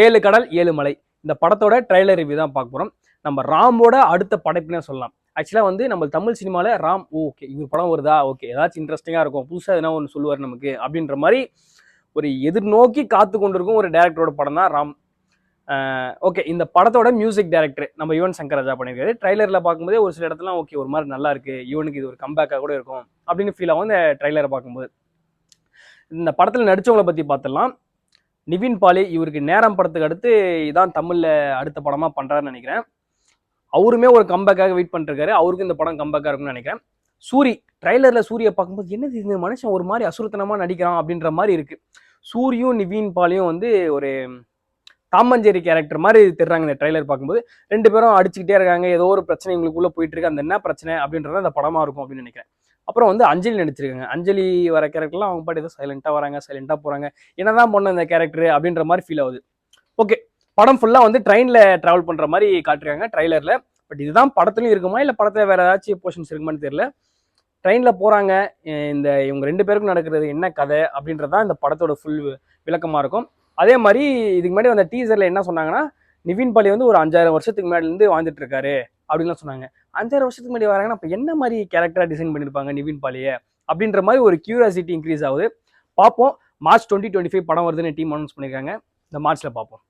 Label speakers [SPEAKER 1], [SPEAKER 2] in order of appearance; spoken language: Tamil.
[SPEAKER 1] ஏழு கடல் ஏழு மலை இந்த படத்தோட ட்ரைலர் ரிவ்யூ தான் பார்க்க போகிறோம். நம்ம ராமோட அடுத்த படைப்புனே சொல்லலாம். ஆக்சுவலாக வந்து நம்ம தமிழ் சினிமாவில் ராம் ஓகே இவர் படம் வருதா, ஓகே ஏதாச்சும் இன்ட்ரெஸ்டிங்காக இருக்கும், புதுசாக எதனா ஒன்று சொல்லுவார் நமக்கு அப்படின்ற மாதிரி ஒரு எதிர்நோக்கி காத்து கொண்டிருக்கும் ஒரு டேரக்டரோட படம் தான் ராம். ஓகே, இந்த படத்தோட மியூசிக் டைரக்டர் நம்ம யுவன் சங்கர் ராஜா பண்ணியிருக்காரு. ட்ரைலரில் பார்க்கும்போதே ஒரு சில இடத்துல ஓகே ஒரு மாதிரி நல்லா இருக்கு, யுவனுக்கு இது ஒரு கம்பேக்காக கூட இருக்கும் அப்படின்னு ஃபீல் ஆகும் இந்த ட்ரைலரை பார்க்கும்போது. இந்த படத்தில் நடித்தவங்களை பற்றி பார்த்துடலாம். நிவின் பாலி இவருக்கு நேரம் படத்துக்கு அடுத்து இதான் தமிழில் அடுத்த படமாக பண்ணுறாருன்னு நினைக்கிறேன். அவருமே ஒரு கம்பேக்காக வெயிட் பண்ணிருக்காரு. அவருக்கு இந்த படம் கம்பேக்காக இருக்கும்னு நினைக்கிறேன். சூரி ட்ரைலரில் சூரியை பார்க்கும்போது என்னது இந்த மனுஷன் ஒரு மாதிரி அசுரத்தனமாக நடிக்கிறான் அப்படின்ற மாதிரி இருக்கு. சூரியும் நிவின் பாலியும் வந்து ஒரு டாமஞ்சேரி கேரக்டர் மாதிரி தெரிறாங்க இந்த ட்ரைலர் பார்க்கும்போது. ரெண்டு பேரும் அடிச்சுக்கிட்டே இருக்காங்க, ஏதோ ஒரு பிரச்சனை எங்களுக்குள்ள போயிட்டு இருக்கு, அந்த என்ன பிரச்சனை அப்படின்றத அந்த படமா இருக்கும் அப்படின்னு நினைக்கிறேன். அப்புறம் வந்து அஞ்சலி நடிச்சிருக்காங்க. அஞ்சலி வர கேரக்டர்லாம் அவங்க பாட்டு ஏதோ சைலண்டா வராங்க, சைலண்டா போறாங்க, என்னதான் பண்ண இந்த கேரக்டர் அப்படின்ற மாதிரி ஃபீல் ஆகுது. ஓகே, படம் ஃபுல்லா வந்து ட்ரெயின்ல டிராவல் பண்ற மாதிரி காட்டுறாங்க ட்ரைலர்ல. பட் இதுதான் படத்துலயும் இருக்குமா இல்ல படத்துல வேற ஏதாச்சும் போர்ஷன்ஸ் இருக்குமான்னு தெரியல. ட்ரெயின்ல போறாங்க, இந்த இவங்க ரெண்டு பேருக்கும் நடக்கிறது என்ன கதை அப்படின்றதான் இந்த படத்தோட ஃபுல் விளக்கமா இருக்கும். அதே மாதிரி இதுக்கு முன்னாடி அந்த டீசர்ல என்ன சொன்னாங்கன்னா, நிவின் பாலி வந்து ஒரு 5000 வருஷத்துக்கு முன்னாடி இருந்து வாழ்ந்துட்டு இருக்காரு அப்படின்லாம் சொன்னாங்க. 5000 வருஷத்துக்கு முன்னாடி வராங்கன்னா அப்ப என்ன மாதிரி கேரக்டரா டிசைன் பண்ணிருப்பாங்க நிவின் பாலியை அப்படின்ற மாதிரி ஒரு கியூரியாசிட்டி இன்க்ரீஸ் ஆகுது. பார்ப்போம். மார்ச் 2025 படம் வருதுன்னு டீம் அனௌன்ஸ் பண்ணியிருக்காங்க. இந்த மார்ச்ல பார்ப்போம்.